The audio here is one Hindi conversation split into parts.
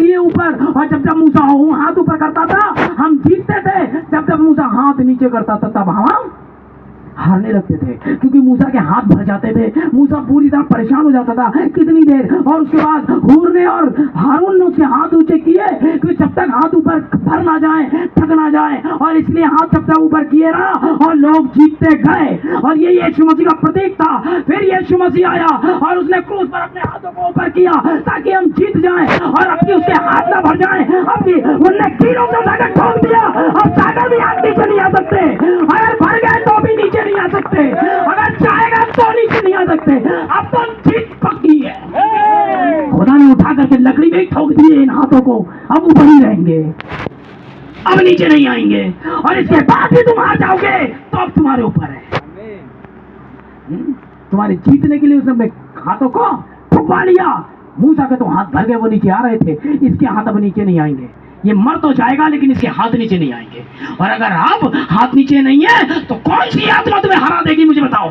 किए ऊपर, और जब जब मूसा हाथ ऊपर करता था हम जीतते थे, जब जब मूसा हाथ नीचे करता था तब हम हारने लगते थे, क्योंकि मूसा के हाथ भर जाते थे। मूसा पूरी तरह परेशान हो जाता था कितनी देर, और उसके बाद हूर ने और हारून ने उसके हाथ ऊंचे किए कि जब तक हाथ ऊपर भर ना जाए, थक ना जाए, और इसलिए हाथ जब तक ऊपर किए रहा और लोग जीतते गए। और ये यीशु मसीह का प्रतीक था। फिर यीशु मसीह आया और उसने क्रूस पर अपने हाथों को ऊपर किया ताकि हम जीत जाएं, और अब की उसके हाथ ना भर जाएं। अब की उनने कीलों से उठाकर ठोक दिया, अब सागर भी हाथ नीचे नहीं आ सकते, अगर भर गए तो भी नीचे नहीं आ सकते, अगर चाहेगा तो नीचे नहीं आ सकते। अब तो जीत पक्की है। खुदा ने उठा करके लकड़ी में ठोक दिए इन हाथों को, अब ऊपर ही रहेंगे, अब नीचे नहीं आएंगे, और इसके बाद भी तुम हार जाओगे तो अब तुम्हारे ऊपर है। तुम्हारे जीतने के लिए उसने अपने हाथों को ठुकवा लिया। मूसा के तो हाथ भर गए, वो नीचे आ रहे थे, इसके हाथ अब नीचे नहीं आएंगे। ये मर तो जाएगा लेकिन इसके हाथ नीचे नहीं आएंगे। और अगर आप हाथ नीचे नहीं है तो कौन सी आत्मा तुम्हें हरा देगी, मुझे बताओ?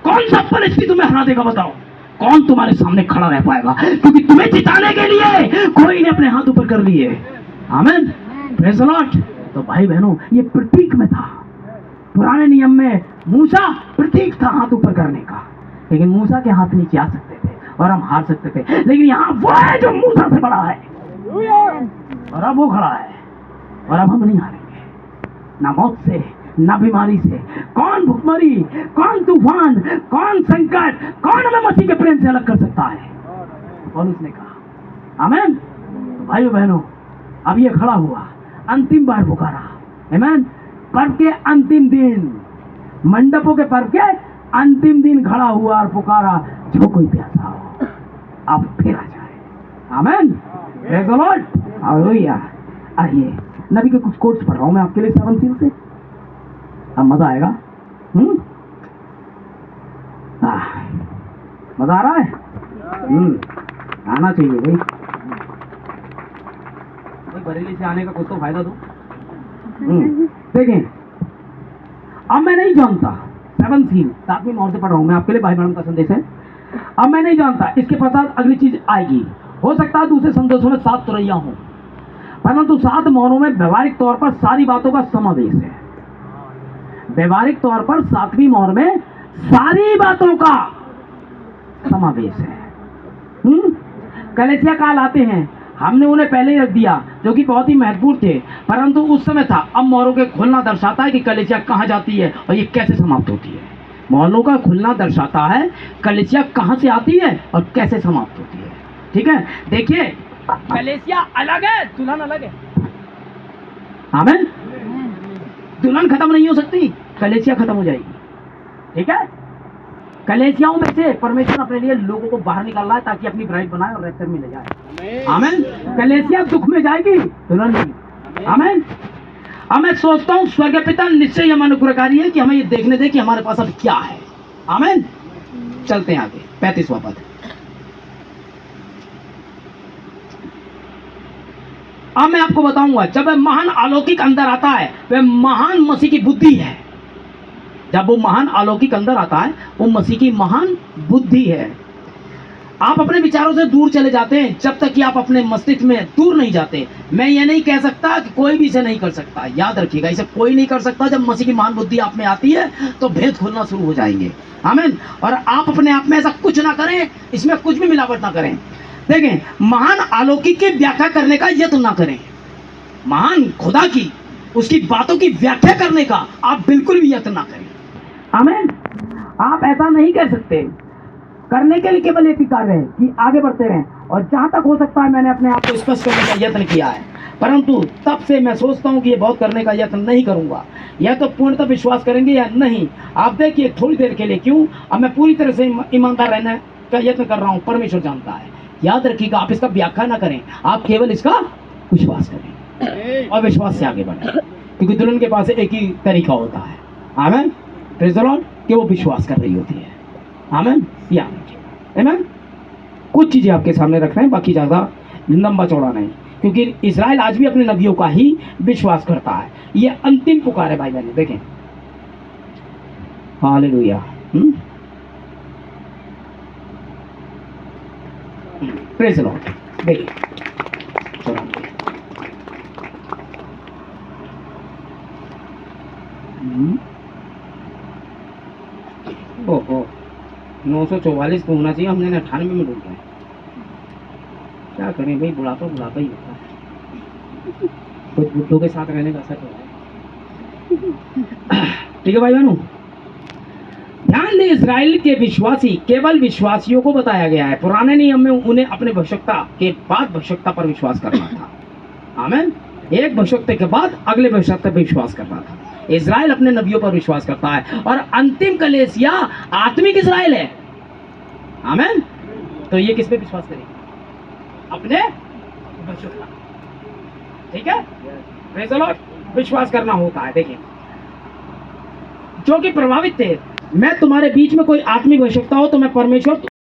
कौन सा परिस्थिति तुम्हें हरा देगा, बताओ? कौन तुम्हारे सामने खड़ा रह पाएगा? क्योंकि तुम्हें जिताने के लिए कोई ने अपने हाथ ऊपर कर लिए। आमीन, प्रेज़ द लॉर्ड। तो भाई बहनों, ये प्रतीक में था। पुराने नियम में मूसा प्रतीक था हाथ ऊपर करने का, लेकिन मूसा के हाथ नीचे आ सकते थे और हम हार सकते थे। लेकिन यहाँ वो है जो मूसा से बड़ा है, और अब वो खड़ा है, और अब हम नहीं हारेंगे, ना मौत से, ना बीमारी से। कौन भुखमरी, कौन तूफान, कौन संकट, कौन हमें मसीह के प्रेम से अलग कर सकता है? कौन? उसने कहा। आमीन। भाइयों बहनों, अब ये खड़ा हुआ, अंतिम बार पुकारा। आमीन। पर्व के अंतिम दिन, मंडपों के पर्व के अंतिम दिन खड़ा हुआ और पुकारा, जो कोई प्यासा हो अब फिर आ जाए। आमीन, प्रेज़ द लॉर्ड, हालेलुया। आइए, नबी के कुछ कोट्स पढ़ रहा हूं मैं आपके लिए 7 सील से, अब मजा आएगा। मजा आ रहा है? आना चाहिए भाई, बरेली से आने का कुछ तो फायदा दो। देखें, अब मैं नहीं जानता, 7 सील 7वीं मोहर से पढ़ रहा हूं मैं आपके लिए, भाई बहन का संदेश है। अब मैं नहीं जानता इसके पश्चात अगली चीज आएगी। हो सकता है दूसरे संदेशों में 7 तुरैया हों, परंतु 7 मोहरों में व्यवहारिक तौर पर सारी बातों का समावेश है। व्यवहारिक तौर पर 7वीं मोहर में सारी बातों का समावेश है। कलीसिया काल आते हैं, हमने उन्हें पहले ही रख दिया जो कि बहुत ही महत्वपूर्ण थे, परंतु उस समय था। अब मोहरों के खुलना दर्शाता है कि कलीसिया कहाँ जाती है और ये कैसे समाप्त होती है। मोहरों का खुलना दर्शाता है कलीसिया कहाँ से आती है और कैसे समाप्त होती है। ठीक है, देखिए, कलीसिया अलग है, दुल्हन अलग है। आमीन। दुल्हन खत्म नहीं हो सकती, कलीसिया खत्म हो जाएगी। ठीक है, कलीसियाओं में से परमेश्वर अपने लिए लोगों को बाहर निकाल रहा है ताकि अपनी ब्राइड बनाए और रैप्चर में ले जाए। आमीन। कलीसिया दुख में जाएगी, दुल्हन नहीं। आमीन। अब मैं सोचता हूँ स्वर्गीय पिता निश्चय हम अनुग्रहकारी है कि हमें ये देखने दे कि हमारे पास अब क्या है। आमीन। चलते हैं आगे, 35वां पद। अब मैं आपको बताऊंगा, जब वह महान अलौकिक अंदर आता है, वह महान मसीह की बुद्धि है। जब वो महान अलौकिक अंदर आता है, वो मसीह की महान बुद्धि है। आप अपने विचारों से दूर चले जाते हैं जब तक कि आप अपने मस्तिष्क में दूर नहीं जाते। मैं ये नहीं कह सकता कि कोई भी इसे नहीं कर सकता, याद रखिएगा, इसे कोई नहीं कर सकता। जब मसीह की महान बुद्धि आप में आती है तो भेद खुलना शुरू हो जाएंगे। आमीन। और आप अपने आप में ऐसा कुछ ना करें, इसमें कुछ भी मिलावट ना करें। देखें, महान अलौकिक की व्याख्या करने का यत्न ना करें। महान खुदा की, उसकी बातों की व्याख्या करने का आप बिल्कुल भी यत्न ना करें। आमीन। आप ऐसा नहीं कर सकते। करने के लिए केवल एक ही कार्य है कि आगे बढ़ते रहें, और जहां तक हो सकता है मैंने अपने आप को स्पष्ट करने का यत्न किया है, परंतु तब से मैं सोचता हूं कि ये बहुत करने का यत्न नहीं करूंगा। या तो पूर्णतः विश्वास करेंगे या नहीं। आप देखिए, थोड़ी देर के लिए क्यों, अब मैं पूरी तरह से ईमानदार रहने का यत्न कर रहा हूं, परमेश्वर जानता है। याद रखिएगा, आप इसका व्याख्या ना करें, आप केवल इसका विश्वास करें और विश्वास से आगे बढ़ें, क्योंकि दुल्हन के पास एक ही तरीका होता है। आमीन, प्रेज़ द लॉर्ड, कि वो विश्वास कर रही होती है। आमीन, याद रखिए। आमीन। कुछ चीजें आपके सामने रख रहे हैं, बाकी ज्यादा लंबा चौड़ा नहीं, क्योंकि इस्राएल आज भी अपने नबियों का ही विश्वास करता है। ये अंतिम पुकार है भाई बहन, देखें। हालेलुया। Praise the Lord. देखिए, ओहो 944 को होना चाहिए, हमने 98 में ढूंढ लिया। क्या करें भाई, बुढ़ापा बुढ़ापा ही होता है, कुछ बुढ़ों के साथ रहने का असर होता है। ठीक है भाई बहनों, ध्यान दें, इजराइल के विश्वासी केवल विश्वासियों को बताया गया है। पुराने नियम में उन्हें अपने भविष्यता के बाद भविष्यता पर विश्वास करना था। आमीन। एक भविष्यता के बाद अगले भविष्यता पर विश्वास करना था। इजराइल अपने नबियों पर विश्वास करता है और अंतिम कलीसिया आत्मिक इजराइल है। आमीन। तो ये किस पे विश्वास करेगी? अपने भविष्यता। ठीक है, प्रेज़ द लॉर्ड। विश्वास करना होता है। देखिए, जो कि प्रभावित थे, मैं तुम्हारे बीच में कोई आत्मिक आवश्यकता हो तो मैं परमेश्वर